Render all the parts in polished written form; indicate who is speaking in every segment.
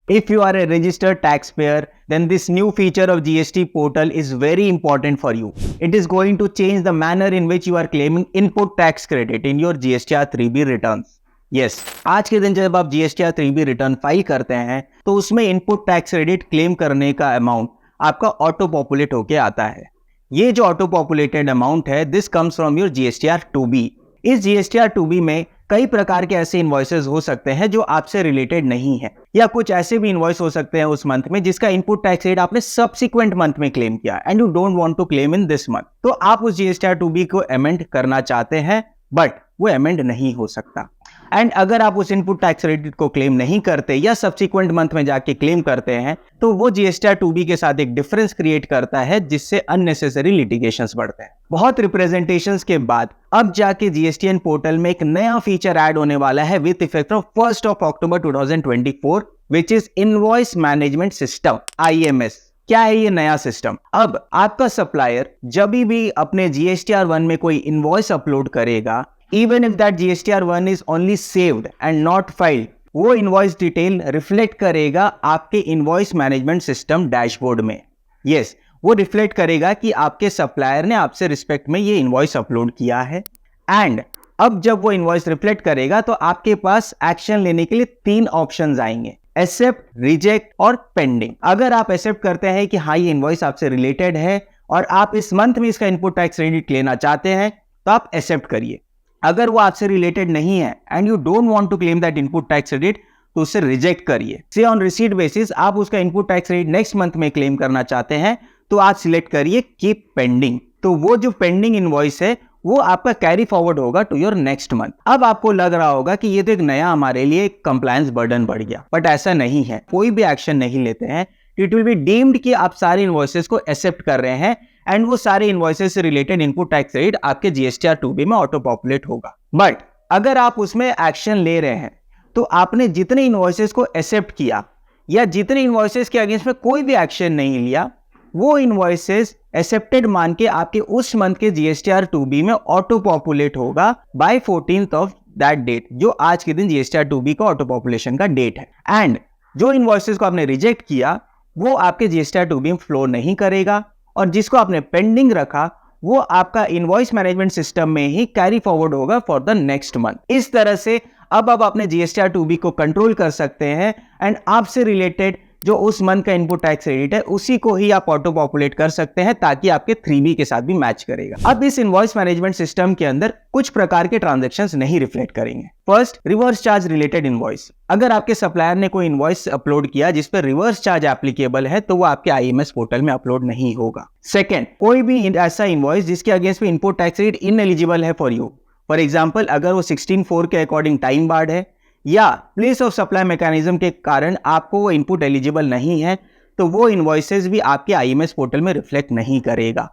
Speaker 1: If you are a registered taxpayer, then this new feature of GST portal is very important for you. It is going to change the manner in which you are claiming input tax credit in your GSTR 3B returns. Yes, आज के दिन जब आप GSTR 3B return file करते हैं तो उसमें input tax credit claim करने का अमाउंट आपका ऑटो पॉपुलेट होके आता है। ये जो ऑटो पॉपुलेटेड अमाउंट है, this comes from your GSTR 2B। इस GSTR 2B में कई प्रकार के ऐसे इनवॉइसेस हो सकते हैं जो आपसे रिलेटेड नहीं है, या कुछ ऐसे भी इनवॉइस हो सकते हैं उस मंथ में जिसका इनपुट टैक्स रेट आपने सब्सिक्वेंट मंथ में क्लेम किया and you don't want to claim in this month. तो आप उस GSTR 2B को अमेंड करना चाहते हैं, बट वो अमेंड नहीं हो सकता। एंड अगर आप उस इनपुट टैक्स क्रेडिट को क्लेम नहीं करते या सब्सिक्वेंट मंथ में जाके क्लेम करते हैं तो वो GSTR 2B के साथ एक डिफरेंस क्रिएट करता है जिससे अननेसेसरी लिटिगेशंस बढ़ते हैं। बहुत रिप्रेजेंटेशंस के बाद अब जाके GSTN पोर्टल में एक नया फीचर ऐड होने वाला है with effect of 1 October 2024, which is invoice management system, IMS। क्या है ये नया सिस्टम? अब आपका सप्लायर जब भी अपने GSTR 1 में कोई इनवॉइस अपलोड करेगा, even if that GSTR 1 is only saved and not filed, वो इनवॉइस डिटेल रिफ्लेक्ट करेगा आपके इनवॉइस मैनेजमेंट सिस्टम डैशबोर्ड में। यस, वो रिफ्लेक्ट करेगा कि आपके सप्लायर ने आपसे रिस्पेक्ट में ये इनवॉइस अपलोड किया है। एंड अब जब वो इनवॉइस रिफ्लेक्ट करेगा तो आपके पास एक्शन लेने के लिए 3 ऑप्शंस आएंगे, एक्सेप्ट, रिजेक्ट और पेंडिंग। अगर आप एक्सेप्ट करते हैं कि हाँ ये इनवॉइस आपसे रिलेटेड है और आप इस मंथ में इसका इनपुट टैक्स क्रेडिट लेना चाहते हैं तो आप एक्सेप्ट करिए। अगर वो आपसे रिलेटेड नहीं है and you don't want to claim that input tax credit तो उसे रिजेक्ट करिए। से ऑन रिसीट बेसिस आप उसका input tax credit next month में क्लेम करना चाहते हैं तो आप सिलेक्ट करिए कीप पेंडिंग। तो वो जो पेंडिंग इनवॉइस है वो आपका कैरी फॉरवर्ड होगा टू योर नेक्स्ट मंथ। अब आपको लग रहा होगा कि ये तो एक नया हमारे लिए कंप्लायंस बर्डन बढ़ गया, बट ऐसा नहीं है। कोई भी एक्शन नहीं लेते हैं, इट विल बी डीम्ड कि आप सारे इनवॉइसेस को एक्सेप्ट कर रहे हैं एंड वो सारे इनवॉइसेस से रिलेटेड इनपुट टैक्स रेट आपके GSTR 2B में ऑटो पॉपुलेट होगा। बट अगर आप उसमें एक्शन ले रहे हैं तो आपने जितने इनवॉइसेस को एक्सेप्ट किया या जितने इनवॉइसेस के अगेंस्ट में कोई भी एक्शन नहीं लिया, वो इनवॉइसेस एक्सेप्टेड मान के आपके उस मंथ के GSTR 2B में ऑटो पॉपुलेट होगा by 14th of that date, जो आज के दिन GSTR 2B का ऑटो पॉपुलेशन का डेट है। एंड जो इनवॉइसेस को आपने रिजेक्ट किया वो आपके GSTR 2B में फ्लो नहीं करेगा और जिसको आपने पेंडिंग रखा वो आपका इनवॉइस मैनेजमेंट सिस्टम में ही कैरी फॉरवर्ड होगा फॉर द नेक्स्ट मंथ। इस तरह से अब आप अपने GSTR 2B को कंट्रोल कर सकते हैं एंड आपसे रिलेटेड जो उस मंथ का इनपुट टैक्स क्रेडिट है उसी को ही आप ऑटो पॉपुलेट कर सकते हैं ताकि आपके 3B के साथ भी मैच करेगा। अब इस इनवॉइस मैनेजमेंट सिस्टम के अंदर कुछ प्रकार के ट्रांजैक्शंस नहीं रिफ्लेक्ट करेंगे। First, reverse charge related invoice. अगर आपके सप्लायर ने कोई इनवॉइस अपलोड किया जिस पर रिवर्स चार्ज एप्लीकेबल है तो वो आपके IMS पोर्टल में अपलोड नहीं होगा। सेकेंड, कोई भी ऐसा इनवॉइस जिसके अगेंस्ट में इनपुट टैक्स क्रेडिट इनएलिजिबल है फॉर यू, फॉर एग्जाम्पल अगर वो 16(4) के अकॉर्डिंग टाइम बार्ड है या प्लेस ऑफ सप्लाई मैकेनिज्म के कारण आपको वो इनपुट एलिजिबल नहीं है, तो वो इनवॉइसेस भी आपके IMS पोर्टल में रिफ्लेक्ट नहीं करेगा।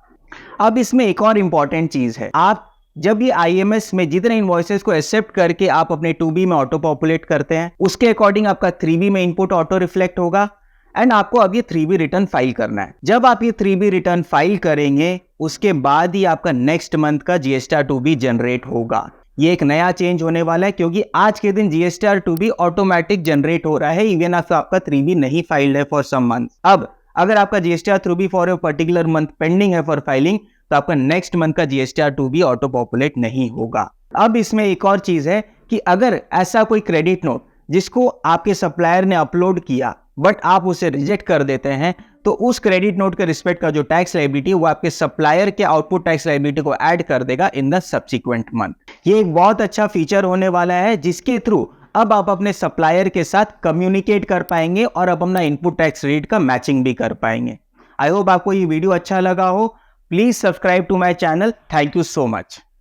Speaker 1: अब इसमें एक और इंपॉर्टेंट चीज है, आप जब ये IMS में जितने इनवॉइसेस को एक्सेप्ट करके आप अपने 2B में ऑटो पॉपुलेट करते हैं उसके अकॉर्डिंग आपका 3B में इनपुट ऑटो रिफ्लेक्ट होगा एंड आपको अब ये 3B रिटर्न फाइल करना है। जब आप ये 3B रिटर्न फाइल करेंगे उसके बाद ही आपका नेक्स्ट मंथ का GSTR 2B जनरेट होगा। ये एक नया चेंज होने वाला है क्योंकि आज के दिन GSTR 2B ऑटोमेटिक जनरेट हो रहा है इवन अगर आपका 3B नहीं फाइल्ड है फॉर सम मंथ। अब अगर आपका GSTR 2B for a particular month pending है फॉर फाइलिंग तो आपका नेक्स्ट मंथ का GSTR 2B ऑटो पॉपुलेट नहीं होगा। अब इसमें एक और चीज है कि अगर ऐसा कोई क्रेडिट नोट जिसको आपके सप्लायर ने अपलोड किया बट आप उसे रिजेक्ट कर देते हैं तो उस क्रेडिट नोट के रिस्पेक्ट का जो टैक्स लायबिलिटी वो आपके सप्लायर के आउटपुट टैक्स लायबिलिटी को ऐड कर देगा इन द सब्सिक्वेंट मंथ। ये एक बहुत अच्छा फीचर होने वाला है जिसके थ्रू अब आप अपने सप्लायर के साथ कम्युनिकेट कर पाएंगे और अब अपना इनपुट टैक्स रेट का मैचिंग भी कर पाएंगे। आई होप आपको ये वीडियो अच्छा लगा हो। Please subscribe to my channel. Thank you so much.